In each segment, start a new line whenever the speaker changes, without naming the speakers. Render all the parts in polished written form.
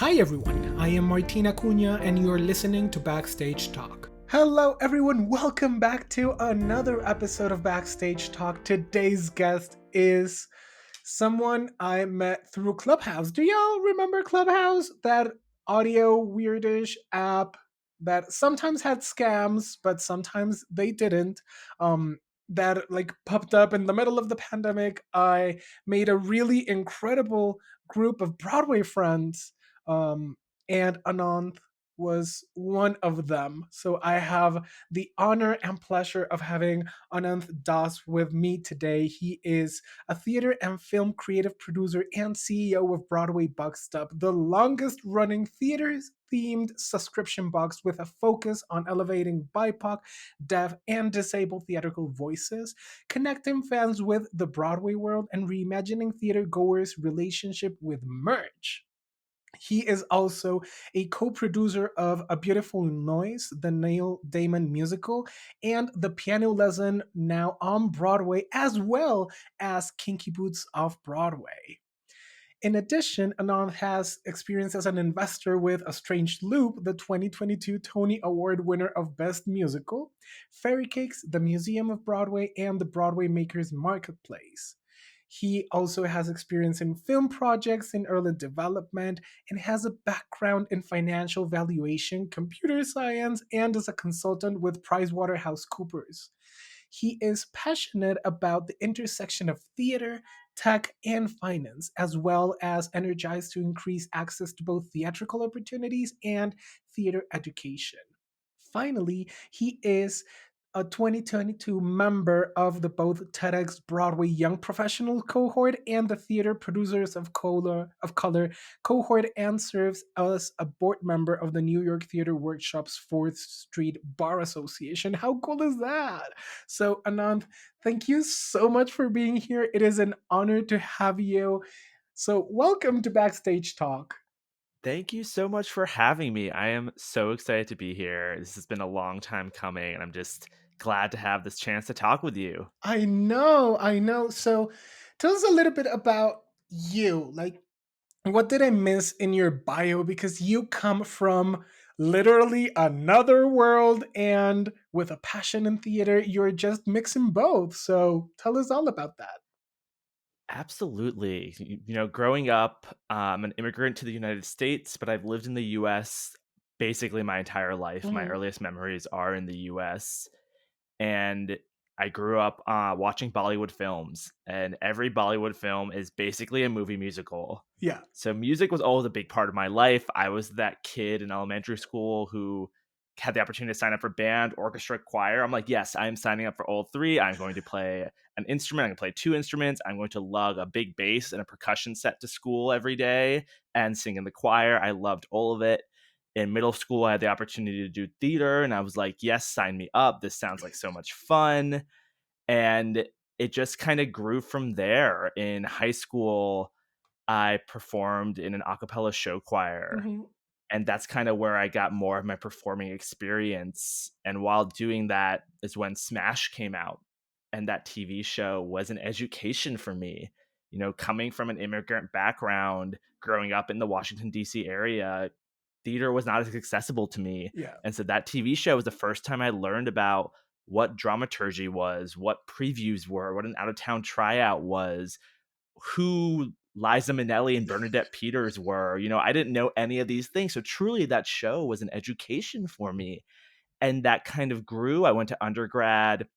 Hi everyone, I am Martina Cunha and you're listening to Backstage Talk. Hello everyone, welcome back to another episode of Backstage Talk. Today's guest is someone I met through Clubhouse. Do y'all remember Clubhouse? That audio weirdish app that sometimes had scams, but sometimes they didn't. Um, that like popped up in the middle of the pandemic. I made a really incredible group of Broadway friends, um, and Anant was one of them. So I have the honor and pleasure of having Anant Das with me today. He is a theater and film creative producer and CEO of Broadway Buckstop, the longest running theater themed subscription box with a focus on elevating BIPOC, deaf, and disabled theatrical voices, connecting fans with the Broadway world, and reimagining theater goers' relationship with merch. He is also a co-producer of A Beautiful Noise, the Neil Damon musical, and The Piano Lesson, now on Broadway, as well as Kinky Boots off Broadway. In addition, Anand has experience as an investor with A Strange Loop, the 2022 Tony Award winner of Best Musical, Fairy Cakes, the Museum of Broadway, and the Broadway Makers Marketplace. He also has experience in film projects in early development and has a background in financial valuation, computer science, and as a consultant with PricewaterhouseCoopers. He is passionate about the intersection of theater, tech, and finance, as well as energized to increase access to both theatrical opportunities and theater education. Finally, he is a 2022 member of the both TEDx Broadway Young Professional cohort and the Theater Producers of Color cohort, and serves as a board member of the New York Theater Workshop's 4th Street Bar Association. How cool is that? So, Anand, thank you so much for being here. It is an honor to have you. So, welcome to Backstage Talk.
Thank you so much for having me. I am so excited to be here. This has been a long time coming, and I'm just glad to have this chance to talk with you.
I know. So, tell us a little bit about you. Like, what did I miss in your bio? Because you come from literally another world and with a passion in theater, you're just mixing both. So, tell us all about that.
Absolutely. Growing up, I'm an immigrant to the United States, but I've lived in the US basically my entire life. My
Mhm.
earliest memories are in the US. And I grew up watching Bollywood films, and every Bollywood film is basically a movie musical.
Yeah.
So music was always a big part of my life. I was that kid in elementary school who had the opportunity to sign up for band, orchestra, choir. I'm like, yes, I'm signing up for all three. I'm going to play an instrument. I'm going to play two instruments. I'm going to lug a big bass and a percussion set to school every day and sing in the choir. I loved all of it. In middle school, I had the opportunity to do theater, and I was like, yes, sign me up. This sounds like so much fun. And it just kind of grew from there. In high school, I performed in an a cappella show choir,
Hmm.
and that's kind of where I got more of my performing experience. And while doing that is when Smash came out, and that TV show was an education for me. Coming from an immigrant background, growing up in the Washington D.C. area, theater was not as accessible to me.
Yeah.
And so that TV show was the first time I learned about what dramaturgy was, what previews were, what an out of town tryout was, who Liza Minnelli and Bernadette Peters were. I didn't know any of these things. So truly, that show was an education for me. And that kind of grew. I went to undergrad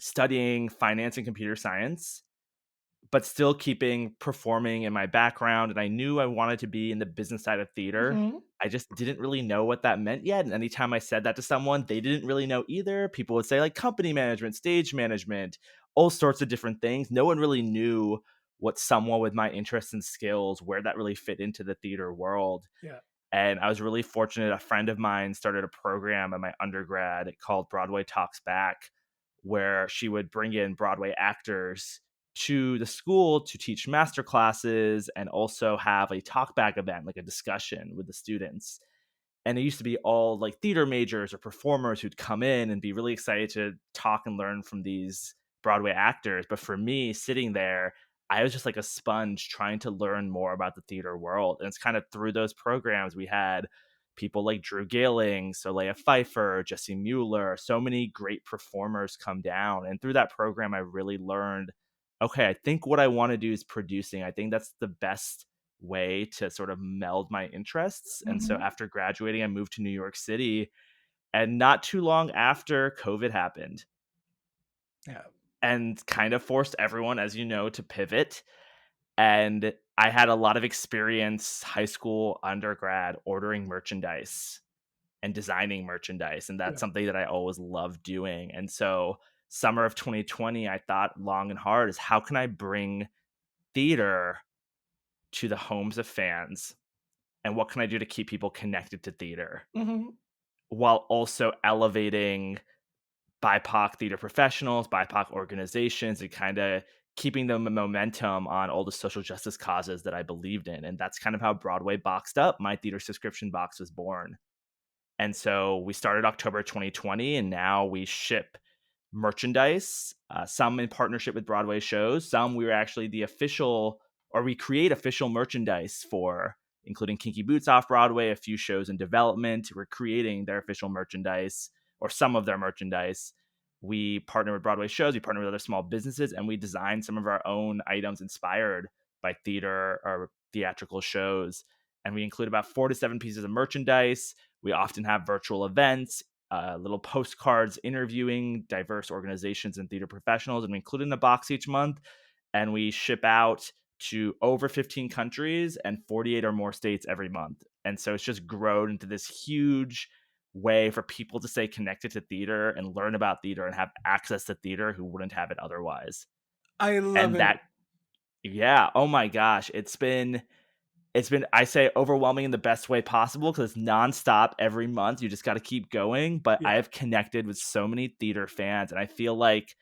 studying finance and computer science, but still keeping performing in my background. And I knew I wanted to be in the business side of theater.
Hmm.
I just didn't really know what that meant yet. And anytime I said that to someone, they didn't really know either. People would say like company management, stage management, all sorts of different things. No one really knew what someone with my interests and skills, where that really fit into the theater world.
Yeah.
And I was really fortunate. A friend of mine started a program at my undergrad called Broadway Talks Back, where she would bring in Broadway actors to the school to teach master classes and also have a talkback event, like a discussion with the students. And it used to be all like theater majors or performers who'd come in and be really excited to talk and learn from these Broadway actors. But for me, sitting there, I was just like a sponge trying to learn more about the theater world. And it's kind of through those programs we had people like Drew Gehling, Soleil Pfeiffer, Jesse Mueller, so many great performers come down. And through that program, I really learned, okay, I think what I want to do is producing. I think that's the best way to sort of meld my interests. And so
Hmm.
after graduating, I moved to New York City. And not too long after, COVID happened
Yeah.
and kind of forced everyone, as you know, to pivot. And I had a lot of experience, high school, undergrad, ordering merchandise and designing merchandise. And that's
Yeah.
something that I always loved doing. And so, summer of 2020, I thought long and hard is how can I bring theater to the homes of fans? And what can I do to keep people connected to theater
Hmm.
while also elevating BIPOC theater professionals, BIPOC organizations, and kind of keeping the momentum on all the social justice causes that I believed in. And that's kind of how Broadway boxed up. My theater subscription box was born. And so we started October 2020, and now we ship merchandise, some in partnership with Broadway shows. Some we were actually the official, or we create official merchandise for, including Kinky Boots off Broadway, a few shows in development. We're creating their official merchandise or some of their merchandise. We partner with Broadway shows, we partner with other small businesses, and we design some of our own items inspired by theater or theatrical shows. And we include about 4 to 7 pieces of merchandise. We often have virtual events, little postcards interviewing diverse organizations and theater professionals, and we include in a box each month. And we ship out to over 15 countries and 48 or more states every month. And so it's just grown into this huge way for people to stay connected to theater and learn about theater and have access to theater who wouldn't have it otherwise.
I love
And
it.
that, yeah, oh my gosh, it's been, I say, overwhelming in the best way possible because it's nonstop every month. You just got to keep going. But I
Yeah.
have connected with so many theater fans, and I feel like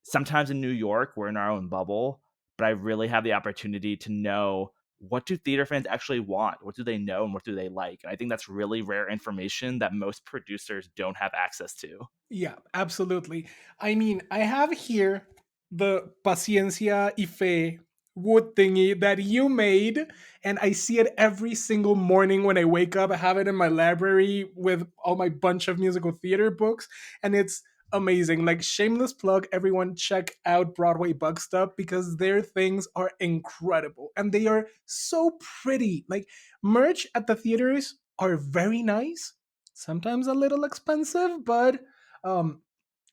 sometimes in New York, we're in our own bubble, but I really have the opportunity to know what do theater fans actually want? What do they know and what do they like? And I think that's really rare information that most producers don't have access to.
Yeah, absolutely. I mean, I have here the Paciencia y Fe wood thingy that you made, and I see it every single morning when I wake up. I have it in my library with all my bunch of musical theater books, and it's amazing. Like, shameless plug, everyone check out Broadway Bug Stuff because their things are incredible and they are so pretty. Like, merch at the theaters are very nice, sometimes a little expensive, but um,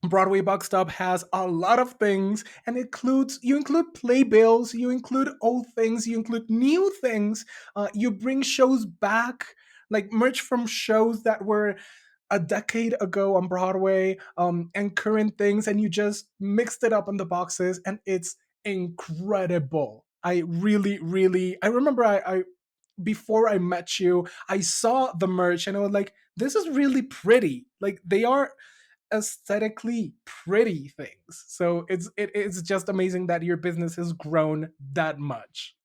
Broadway Box Stop has a lot of things, and includes you include playbills, you include old things, you include new things. You bring shows back, like merch from shows that were a decade ago on Broadway, and current things, and you just mixed it up in the boxes, and it's incredible. I really, really, I remember I before I met you, I saw the merch, and I was like, this is really pretty. Like, they are aesthetically pretty things. So it's just amazing that your business has grown that much.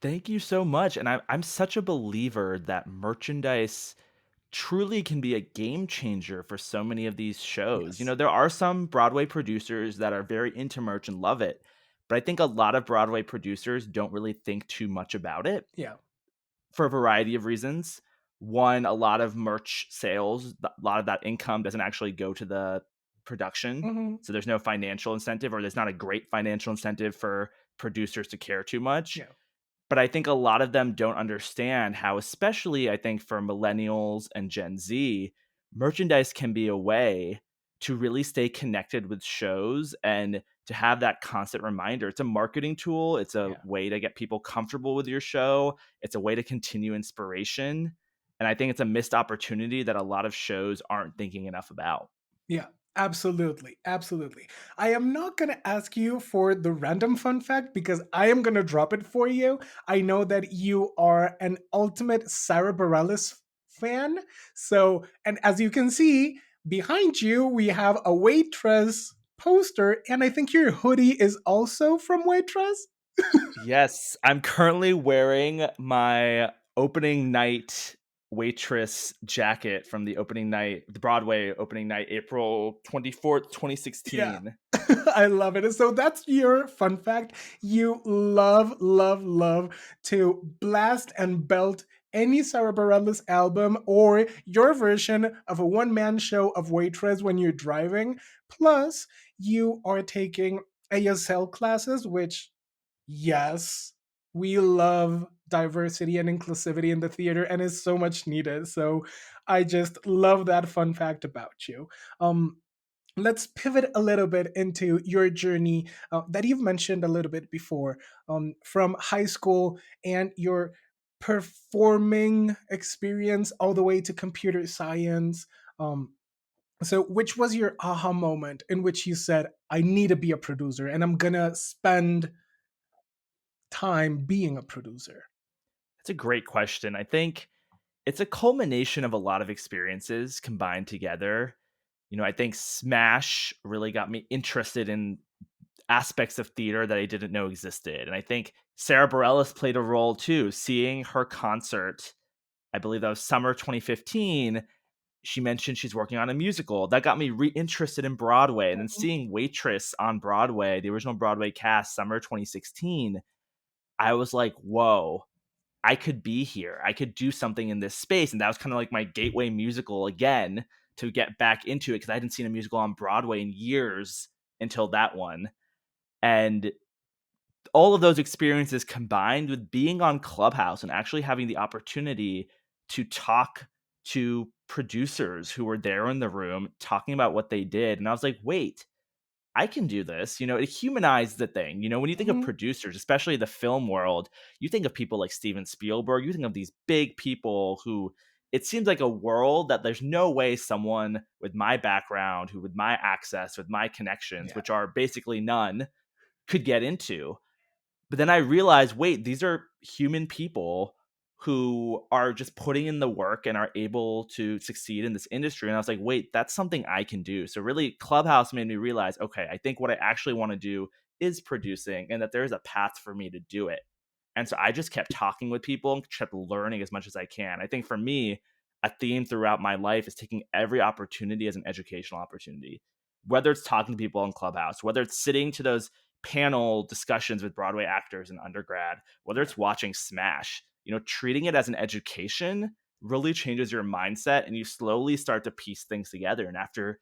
Thank you so much. And I'm such a believer that merchandise truly can be a game changer for so many of these shows. You
Yes.
know, there are some Broadway producers that are very into merch and love it, but I think a lot of Broadway producers don't really think too much about it
Yeah.
for a variety of reasons. One, a lot of merch sales, a lot of that income doesn't actually go to the production.
Hmm.
So there's no financial incentive, or there's not a great financial incentive for producers to care too much.
Yeah.
But I think a lot of them don't understand how, especially I think for millennials and Gen Z, merchandise can be a way to really stay connected with shows and to have that constant reminder. It's a marketing tool, it's a
Yeah.
way to get people comfortable with your show, it's a way to continue inspiration. And I think it's a missed opportunity that a lot of shows aren't thinking enough about.
Yeah, absolutely. Absolutely. I am not going to ask you for the random fun fact because I am going to drop it for you. I know that you are an ultimate Sarah Bareilles fan. So, and as you can see, behind you, we have a Waitress poster, and I think your hoodie is also from Waitress.
Yes, I'm currently wearing my opening night waitress jacket from the opening night, the Broadway opening night, April 24th,
Yeah.
2016.
I love it. So that's your fun fact. You love, love, love to blast and belt any Sarah Bareilles album or your version of a one-man show of Waitress when you're driving. Plus, you are taking ASL classes, which, yes, we love diversity and inclusivity in the theater and is so much needed. So I just love that fun fact about you. Let's pivot a little bit into your journey that you've mentioned a little bit before, from high school and your performing experience all the way to computer science. So, which was your aha moment in which you said, I need to be a producer and I'm going to spend time being a producer?
That's a great question. I think it's a culmination of a lot of experiences combined together. I think Smash really got me interested in aspects of theater that I didn't know existed. And I think Sarah Bareilles played a role too. Seeing her concert, I believe that was summer 2015, she mentioned she's working on a musical. That got me interested in Broadway. And then
Mhm.
seeing Waitress on Broadway, the original Broadway cast, summer 2016, I was like, whoa, I could be here. I could do something in this space. And that was kind of like my gateway musical again to get back into it because I hadn't seen a musical on Broadway in years until that one. And all of those experiences combined with being on Clubhouse and actually having the opportunity to talk to producers who were there in the room talking about what they did. And I was like, wait, I can do this. It humanized the thing. When you think of
Mhm.
producers, especially the film world, you think of people like Steven Spielberg, you think of these big people who it seems like a world that there's no way someone with my background, who with my access, with my connections,
Yeah.
which are basically none, could get into. But then I realized, wait, these are human people who are just putting in the work and are able to succeed in this industry. And I was like, wait, that's something I can do. So really Clubhouse made me realize, okay, I think what I actually want to do is producing and that there's a path for me to do it. And so I just kept talking with people and kept learning as much as I can. I think for me, a theme throughout my life is taking every opportunity as an educational opportunity. Whether it's talking to people on Clubhouse, whether it's sitting to those panel discussions with Broadway actors in undergrad, whether
Yeah.
it's watching Smash, treating it as an education really changes your mindset and you slowly start to piece things together. And after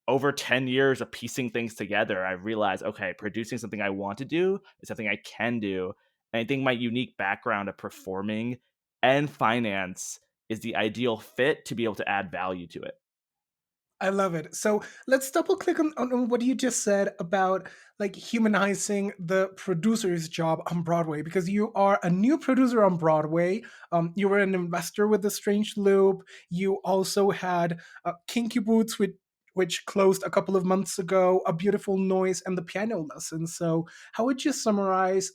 over 10 years of piecing things together, I realized, okay, producing something I want to do is something I can do. And I think my unique background of performing and finance is the ideal fit to be able to add value to it.
I love it. So let's double click on what you just said about like humanizing the producer's job on Broadway, because you are a new producer on Broadway. You were an investor with The Strange Loop. You also had Kinky Boots, which closed a couple of months ago, A Beautiful Noise, and The Piano Lesson. So, how would you summarize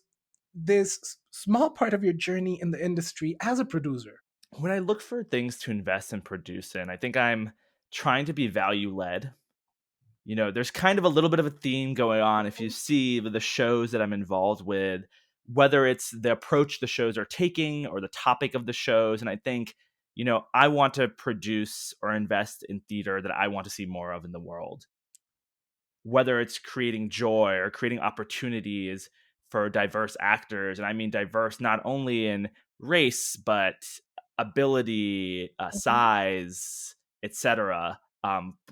this small part of your journey in the industry as a producer?
When I look for things to invest and produce in, I think I'm trying to be value led. There's kind of a little bit of a theme going on if you see the shows that I'm involved with, whether it's the approach the shows are taking or the topic of the shows. And I think, I want to produce or invest in theater that I want to see more of in the world, whether it's creating joy or creating opportunities for diverse actors. And I mean diverse not only in race, but ability, size, etc.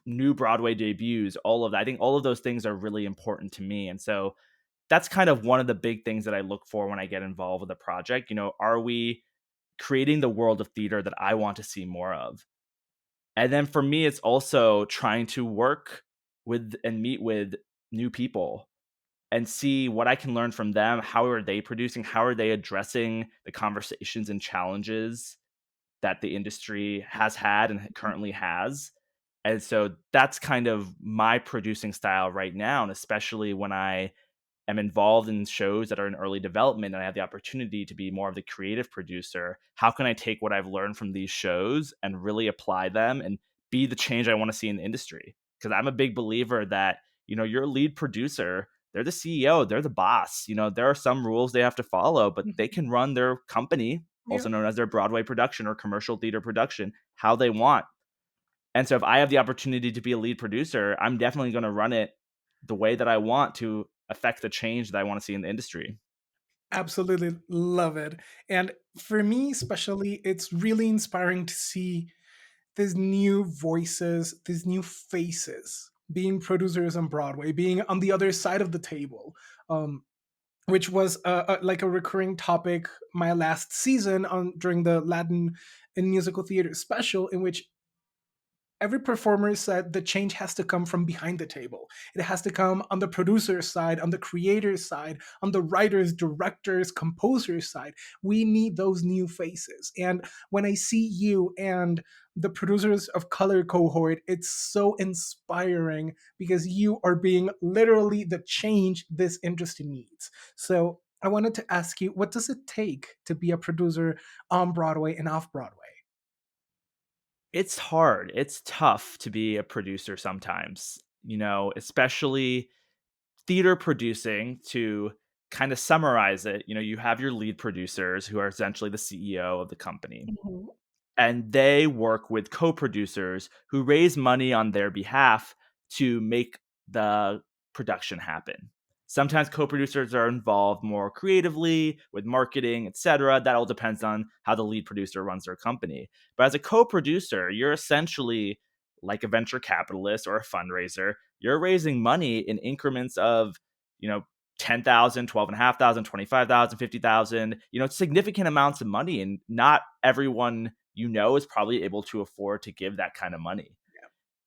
New Broadway debuts, all of that. I think all of those things are really important to me. And so that's kind of one of the big things that I look for when I get involved with a project. Are we creating the world of theater that I want to see more of? And then for me, it's also trying to work with and meet with new people and see what I can learn from them. How are they producing? How are they addressing the conversations and challenges that the industry has had and currently has? And so that's kind of my producing style right now. And especially when I am involved in shows that are in early development and I have the opportunity to be more of the creative producer, how can I take what I've learned from these shows and really apply them and be the change I want to see in the industry? Because I'm a big believer that, your lead producer, they're the CEO, they're the boss. There are some rules they have to follow, but they can run their company
Yeah.
also known as their Broadway production or commercial theater production, how they want. And so if I have the opportunity to be a lead producer, I'm definitely going to run it the way that I want to affect the change that I want to see in the industry.
Absolutely love it. And for me, especially, it's really inspiring to see these new voices, these new faces being producers on Broadway, being on the other side of the table, which was like a recurring topic my last season on during the Latin and musical theater special, in which every performer said the change has to come from behind the table. It has to come on the producer's side, on the creator's side, on the writers, directors, composers side. We need those new faces. And when I see you and the producers of color cohort, it's so inspiring because you are being literally the change this industry needs. So I wanted to ask you, what does it take to be a producer on Broadway and off Broadway?
It's hard. It's tough to be a producer sometimes, especially theater producing. To kind of summarize it, you have your lead producers who are essentially the CEO of the company,
Mhm.
and they work with co-producers who raise money on their behalf to make the production happen. Sometimes co-producers are involved more creatively with marketing, etc. That all depends on how the lead producer runs their company. But as a co-producer, you're essentially like a venture capitalist or a fundraiser. You're raising money in increments of, you know, 10,000, 12,500, 25,000, 50,000, significant amounts of money. And not everyone is probably able to afford to give that kind of money.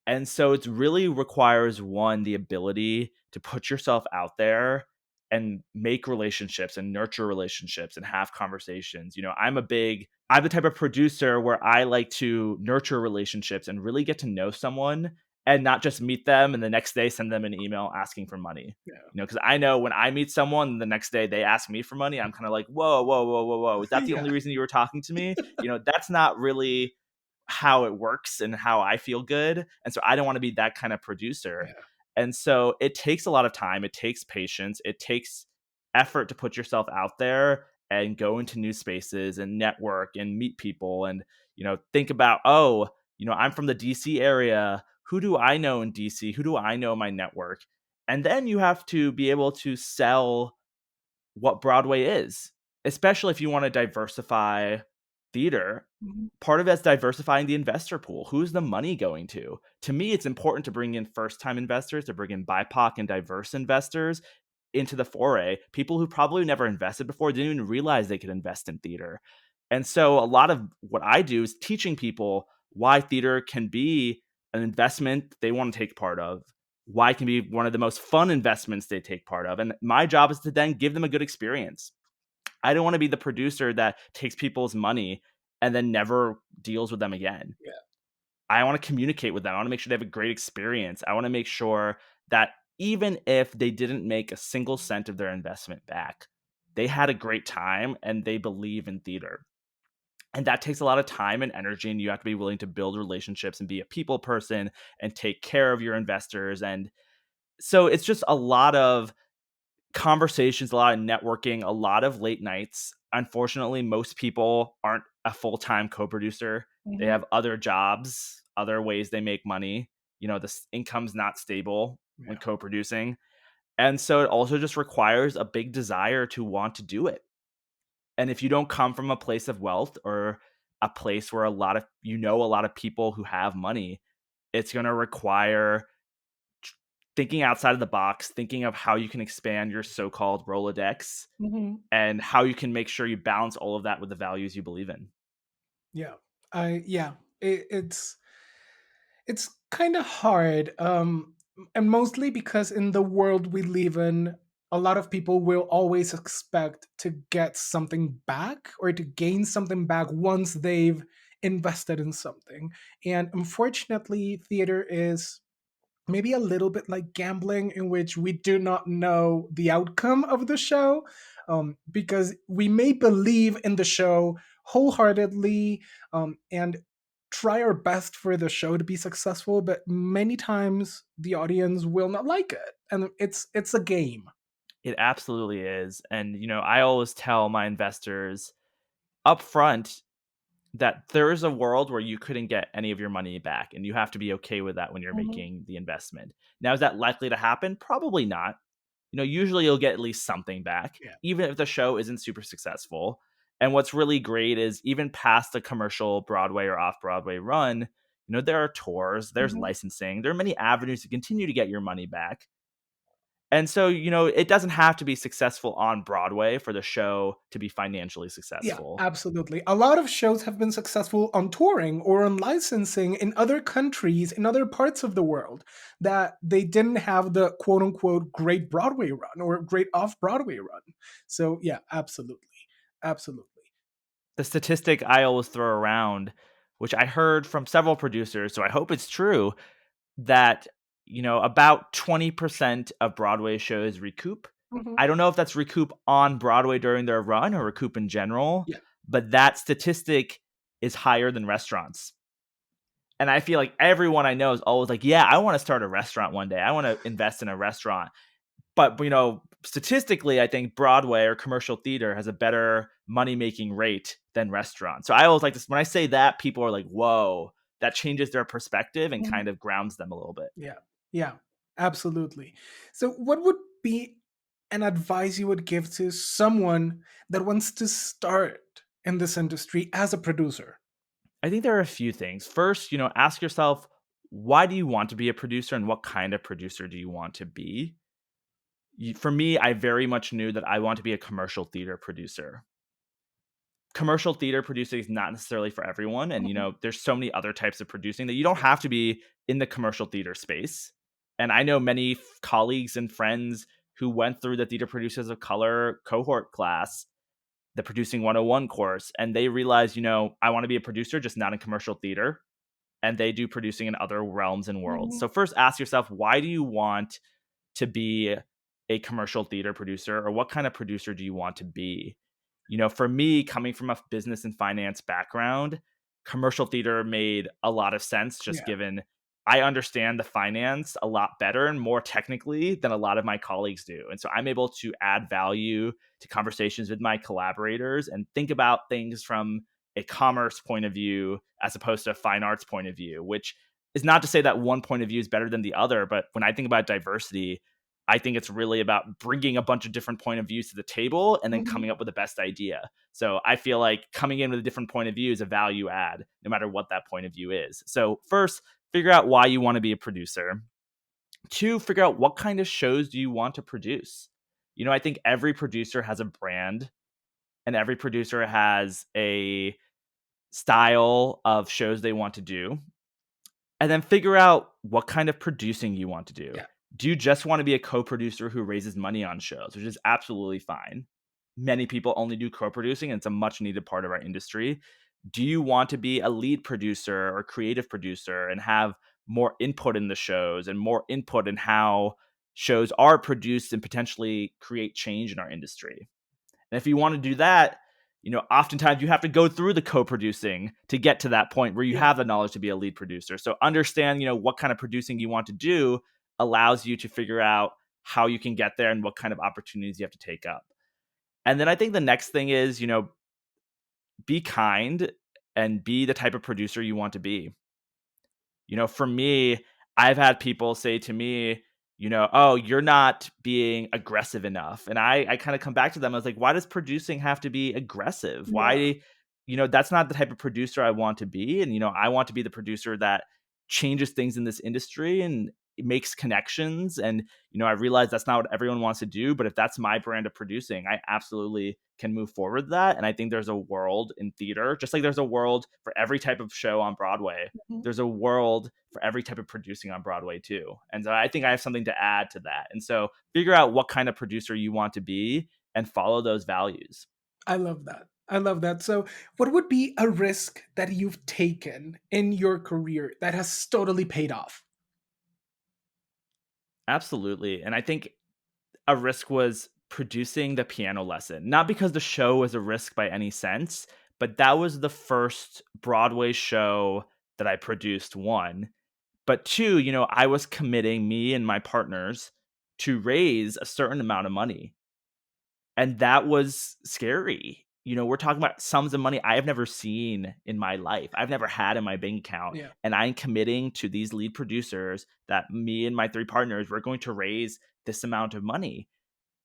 And so it really requires, one, the ability to put yourself out there and make relationships and nurture relationships and have conversations. I'm the type of producer where I like to nurture relationships and really get to know someone and not just meet them and the next day send them an email asking for money.
Yeah.
Because I know when I meet someone the next day they ask me for money, I'm kind of like, whoa, whoa, whoa, whoa, whoa. Is that the
Yeah.
only reason you were talking to me? That's not really how it works and how I feel good. And so I don't want to be that kind of producer.
Yeah.
And so it takes a lot of time, it takes patience, it takes effort to put yourself out there and go into new spaces and network and meet people and, think about, oh, I'm from the DC area. Who do I know in DC? Who do I know in my network? And then you have to be able to sell what Broadway is, especially if you want to diversify theater.
Mhm.
Part of it's diversifying the investor pool. Who's the money going to? To me, it's important to bring in first time investors, to bring in BIPOC and diverse investors into the foray. People who probably never invested before didn't even realize they could invest in theater. And so a lot of what I do is teaching people why theater can be an investment they want to take part of, why it can be one of the most fun investments they take part of. And my job is to then give them a good experience. I don't want to be the producer that takes people's money and then never deals with them again.
Yeah.
I want to communicate with them. I want to make sure they have a great experience. I want to make sure that even if they didn't make a single cent of their investment back, they had a great time and they believe in theater. And that takes a lot of time and energy, and you have to be willing to build relationships and be a people person and take care of your investors. And so it's just a lot of conversations, a lot of networking, a lot of late nights. Unfortunately, most people aren't a full-time co-producer. They
Mhm.
have other jobs, other ways they make money. The income's not stable when
Yeah.
co-producing. And so it also just requires a big desire to want to do it. And if you don't come from a place of wealth or a place where a lot of people who have money, it's going to require thinking outside of the box, thinking of how you can expand your so-called Rolodex
Mhm.
and how you can make sure you balance all of that with the values you believe in.
Yeah. Yeah. It's kind of hard, and mostly because in the world we live in, a lot of people will always expect to get something back or to gain something back once they've invested in something. And unfortunately, theater is maybe a little bit like gambling, in which we do not know the outcome of the show, because we may believe in the show wholeheartedly, and try our best for the show to be successful, but many times the audience will not like it, and it's a game.
It absolutely is. And I always tell my investors upfront that there is a world where you couldn't get any of your money back, and you have to be okay with that when you're
Mhm.
making the investment. Now, is that likely to happen? Probably not. Usually you'll get at least something back,
Yeah.
even if the show isn't super successful. And what's really great is even past the commercial Broadway or off Broadway run, there are tours, there's
Mhm.
licensing, there are many avenues to continue to get your money back. And so, it doesn't have to be successful on Broadway for the show to be financially
Yeah,
successful.
absolutely. A lot of shows have been successful on touring or on licensing in other countries, in other parts of the world, that they didn't have the quote unquote great Broadway run or great off Broadway run. So, yeah, absolutely. Absolutely.
The statistic I always throw around, which I heard from several producers, so I hope it's true, that about 20% of Broadway shows recoup.
Mhm.
I don't know if that's recoup on Broadway during their run or recoup in general,
Yeah.
but that statistic is higher than restaurants. And I feel like everyone I know is always like, yeah, I want to start a restaurant one day. I want to invest in a restaurant. But statistically, I think Broadway or commercial theater has a better money making rate than restaurants. So I always like this when I say that, people are like, whoa, that changes their perspective and
Mhm.
kind of grounds them a little bit.
Yeah. Yeah. Absolutely. So, what would be an advice you would give to someone that wants to start in this industry as a producer?
I think there are a few things. First, ask yourself, why do you want to be a producer and what kind of producer do you want to be? For me, I very much knew that I want to be a commercial theater producer. Commercial theater producing is not necessarily for everyone. And,
Mhm.
there's so many other types of producing that you don't have to be in the commercial theater space. And I know many colleagues and friends who went through the Theater Producers of Color cohort class, the Producing 101 course, and they realized, I want to be a producer, just not in commercial theater. And they do producing in other realms and worlds.
Mhm.
So first ask yourself, why do you want to be a commercial theater producer, or what kind of producer do you want to be? For me, coming from a business and finance background, commercial theater made a lot of sense just
Yeah.
given I understand the finance a lot better and more technically than a lot of my colleagues do. And so I'm able to add value to conversations with my collaborators and think about things from a commerce point of view as opposed to a fine arts point of view, which is not to say that one point of view is better than the other. But when I think about diversity, I think it's really about bringing a bunch of different point of views to the table and then
Mhm.
coming up with the best idea. So I feel like coming in with a different point of view is a value add, no matter what that point of view is. So first, figure out why you want to be a producer. Two, figure out what kind of shows do you want to produce. I think every producer has a brand and every producer has a style of shows they want to do, and then figure out what kind of producing you want to do.
Yeah.
Do you just want to be a co-producer who raises money on shows, which is absolutely fine? Many people only do co-producing, and it's a much needed part of our industry. Do you want to be a lead producer or creative producer and have more input in the shows and more input in how shows are produced and potentially create change in our industry? And if you want to do that, oftentimes you have to go through the co-producing to get to that point where you
Yeah.
have the knowledge to be a lead producer. So understand, what kind of producing you want to do allows you to figure out how you can get there and what kind of opportunities you have to take up. And then I think the next thing is, be kind and be the type of producer you want to be. For me, I've had people say to me, oh, you're not being aggressive enough. And I kind of come back to them. I was like, why does producing have to be aggressive?
Yeah.
Why, that's not the type of producer I want to be. And, I want to be the producer that changes things in this industry and makes connections. And, I realize that's not what everyone wants to do. But if that's my brand of producing, I absolutely can move forward with that. And I think there's a world in theater, just like there's a world for every type of show on Broadway,
Mhm.
there's a world for every type of producing on Broadway too. And so I think I have something to add to that. And so figure out what kind of producer you want to be and follow those values.
I love that. I love that. So, what would be a risk that you've taken in your career that has totally paid off?
Absolutely. And I think a risk was producing the piano lesson, not because the show was a risk by any sense, but that was the first Broadway show that I produced, one. But two, I was committing me and my partners to raise a certain amount of money. And that was scary. we're talking about sums of money I have never seen in my life. I've never had in my bank account.
Yeah.
And I'm committing to these lead producers that me and my three partners we're going to raise this amount of money.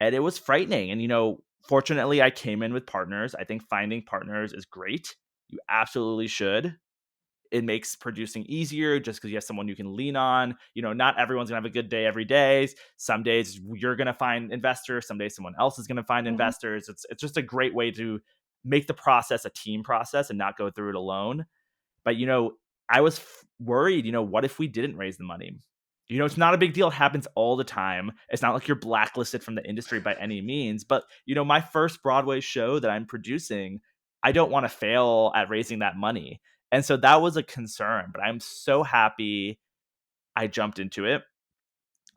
And it was frightening. And, fortunately, I came in with partners. I think finding partners is great. You absolutely should. It makes producing easier just because you have someone you can lean on. Not everyone's gonna have a good day every day. Some days you're gonna find investors, some days someone else is gonna find
Mhm.
investors. It's just a great way to make the process a team process and not go through it alone. But I was worried, what if we didn't raise the money? It's not a big deal. It happens all the time. It's not like you're blacklisted from the industry by any means. But my first Broadway show that I'm producing, I don't want to fail at raising that money. And so that was a concern, but I'm so happy I jumped into it.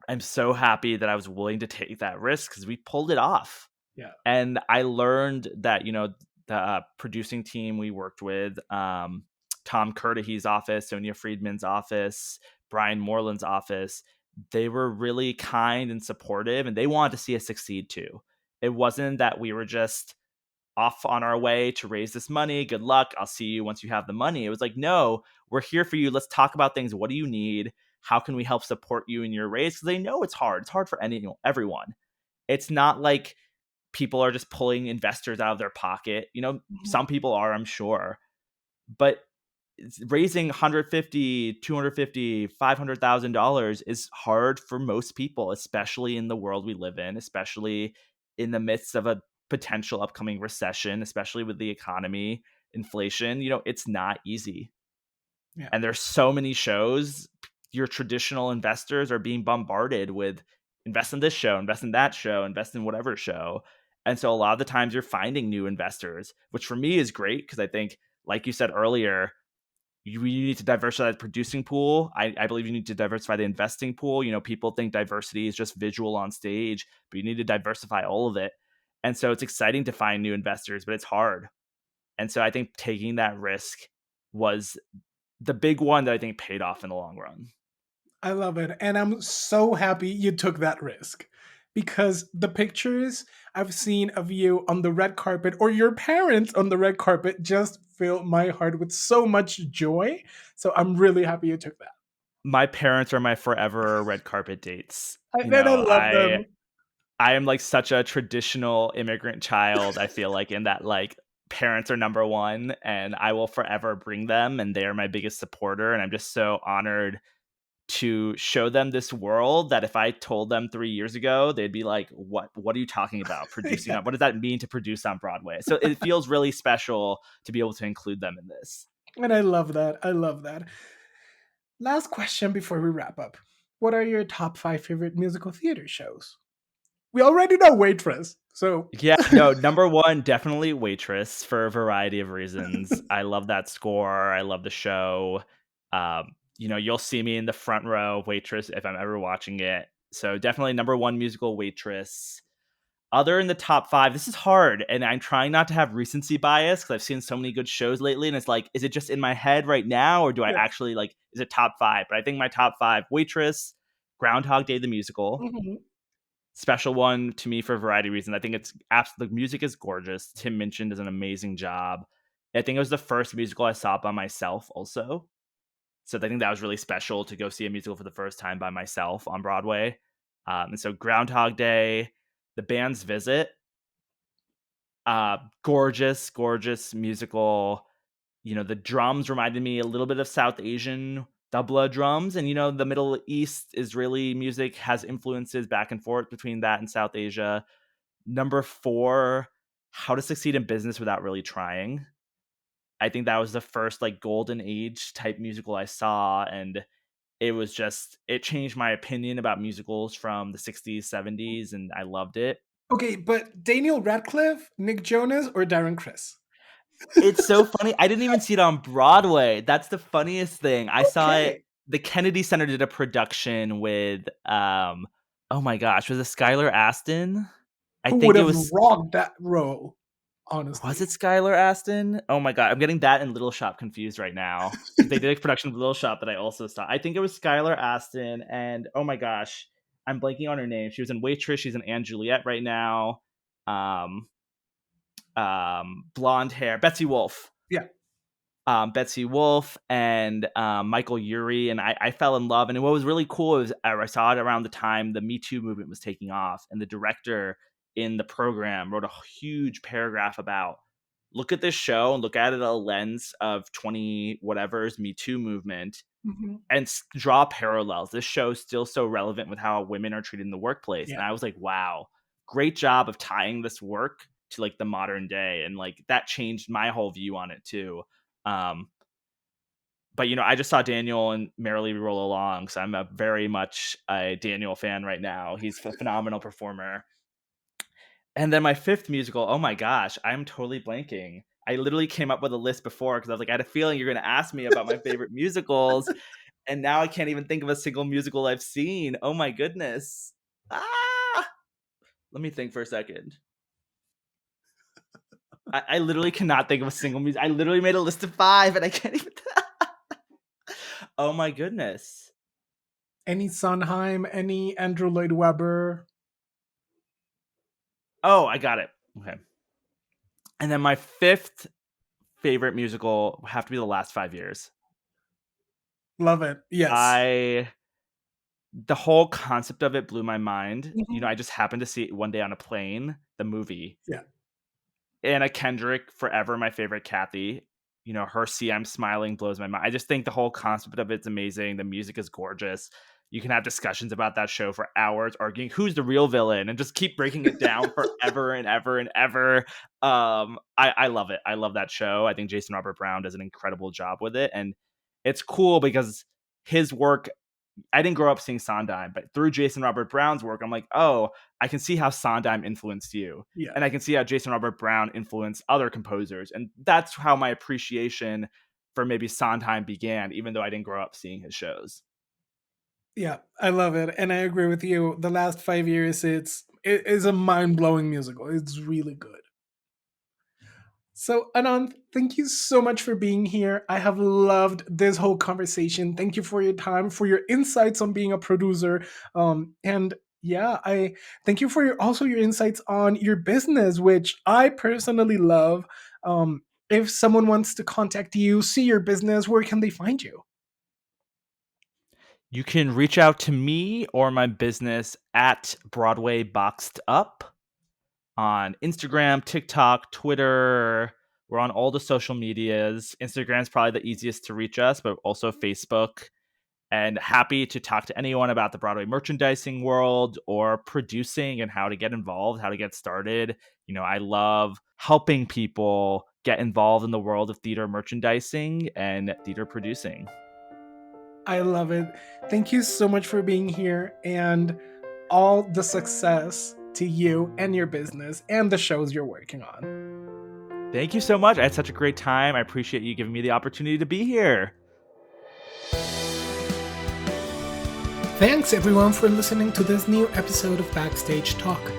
I'm so happy that I was willing to take that risk because we pulled it off.
Yeah.
And I learned that, the producing team we worked with, Tom Curtahy's office, Sonia Friedman's office, Brian Moreland's office, they were really kind and supportive and they wanted to see us succeed too. It wasn't that we were just off on our way to raise this money. Good luck. I'll see you once you have the money. It was like, no, we're here for you. Let's talk about things. What do you need? How can we help support you in your raise? Because they know it's hard. It's hard for everyone. It's not like people are just pulling investors out of their pocket.
Mhm.
Some people are, I'm sure, but raising 150, 250, $500,000 is hard for most people, especially in the world we live in, especially in the midst of a potential upcoming recession, especially with the economy, inflation. It's not easy.
Yeah.
And there's so many shows. Your traditional investors are being bombarded with invest in this show, invest in that show, invest in whatever show. And so a lot of the times you're finding new investors, which for me is great because I think, like you said earlier, you need to diversify the producing pool. I believe you need to diversify the investing pool. People think diversity is just visual on stage, but you need to diversify all of it. And so it's exciting to find new investors, but it's hard. And so I think taking that risk was the big one that I think paid off in the long run.
I love it. And I'm so happy you took that risk because the pictures I've seen of you on the red carpet or your parents on the red carpet just fill my heart with so much joy. So I'm really happy you took that.
My parents are my forever red carpet dates.
And I love them.
I am like such a traditional immigrant child. I feel like in that like parents are number one and I will forever bring them and they are my biggest supporter and I'm just so honored to show them this world that if I told them 3 years ago, they'd be like, What are you talking about? Producing
Yeah.
on what does that mean to produce on Broadway?" So it feels really special to be able to include them in this.
And I love that. I love that. Last question before we wrap up. What are your top five favorite musical theater shows? We already know Waitress. So,
Yeah, no, number one, definitely Waitress for a variety of reasons. I love that score. I love the show. You'll see me in the front row of Waitress if I'm ever watching it. So definitely number one musical Waitress. Other in the top five, this is hard, and I'm trying not to have recency bias because I've seen so many good shows lately, and it's like, is it just in my head right now, or do I
yeah.
actually like? Is it top five? But I think my top five: Waitress, Groundhog Day the musical,
Mhm.
special one to me for a variety of reasons. I think it's absolute. The music is gorgeous. Tim Minchin does an amazing job. I think it was the first musical I saw by myself, also. So I think that was really special to go see a musical for the first time by myself on Broadway. And so Groundhog Day, The Band's Visit, gorgeous, gorgeous musical. The drums reminded me a little bit of South Asian tabla drums, and the Middle East Israeli music has influences back and forth between that and South Asia. Number four, How to Succeed in Business Without Really Trying. I think that was the first like golden age type musical I saw, and it changed my opinion about musicals from the 60s, 70s, and I loved it.
Okay, but Daniel Radcliffe, Nick Jonas, or Darren Criss?
It's so funny. I didn't even see it on Broadway. That's the funniest thing. I saw it.
Okay.
The Kennedy Center did a production with oh my gosh, was it Skylar Aston? I
Who
think
would
it
have
was
rocked that role,
was
honestly?
it Skylar Aston? Oh my god, I'm getting that and Little Shop confused right now because they did a production of Little Shop that I also saw. I think it was Skylar Aston, and oh my gosh, I'm blanking on her name. She was in Waitress. She's in Anne Juliet right now. Um, blonde hair, Betsy Wolfe.
Yeah.
Betsy Wolfe and Michael Urie, and I fell in love. And what was really cool is I saw it around the time the Me Too movement was taking off, and the director in the program wrote a huge paragraph about, look at this show and look at it a lens of 20 whatever's Me Too movement,
Mhm.
and draw parallels. This show is still so relevant with how women are treated in the workplace.
Yeah.
And I was like, wow, great job of tying this work to like the modern day. And like that changed my whole view on it too. But I just saw Daniel and Merrily We Roll Along, so I'm a very much a Daniel fan right now. He's a phenomenal performer. And then my fifth musical, oh my gosh, I'm totally blanking. I literally came up with a list before because I was like, I had a feeling you're going to ask me about my favorite musicals, and now I can't even think of a single musical I've seen. Oh my goodness. Let me think for a second. I literally cannot think of a single music. I literally made a list of 5 and I can't even. Oh my goodness.
Any Sondheim, any Andrew Lloyd Webber.
Oh, I got it. Okay. And then my fifth favorite musical would have to be The Last 5 Years.
Love it. Yes.
The whole concept of it blew my mind.
Mhm.
I just happened to see it one day on a plane, the movie.
Yeah.
Anna Kendrick, forever my favorite Kathy. Her See I'm Smiling blows my mind. I just think the whole concept of it's amazing. The music is gorgeous. You can have discussions about that show for hours, arguing who's the real villain and just keep breaking it down forever and ever and ever. I love it. I love that show. I think Jason Robert Brown does an incredible job with it. And it's cool because his work, I didn't grow up seeing Sondheim, but through Jason Robert Brown's work, I'm like, oh, I can see how Sondheim influenced you.
Yeah.
And I can see how Jason Robert Brown influenced other composers. And that's how my appreciation for maybe Sondheim began, even though I didn't grow up seeing his shows.
Yeah, I love it. And I agree with you. The Last 5 Years, it is a mind-blowing musical. It's really good. So, Anant, thank you so much for being here. I have loved this whole conversation. Thank you for your time, for your insights on being a producer. And yeah, I thank you for your insights on your business, which I personally love. If someone wants to contact you, see your business, where can they find you?
You can reach out to me or my business at Broadway Boxed Up on Instagram, TikTok, Twitter. We're on all the social medias. Instagram's probably the easiest to reach us, but also Facebook. And happy to talk to anyone about the Broadway merchandising world or producing and how to get involved, how to get started. I love helping people get involved in the world of theater merchandising and theater producing.
I love it. Thank you so much for being here, and all the success to you and your business and the shows you're working on.
Thank you so much. I had such a great time. I appreciate you giving me the opportunity to be here.
Thanks everyone for listening to this new episode of Backstage Talk.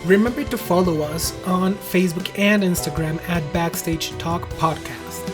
Remember to follow us on Facebook and Instagram at Backstage Talk Podcast.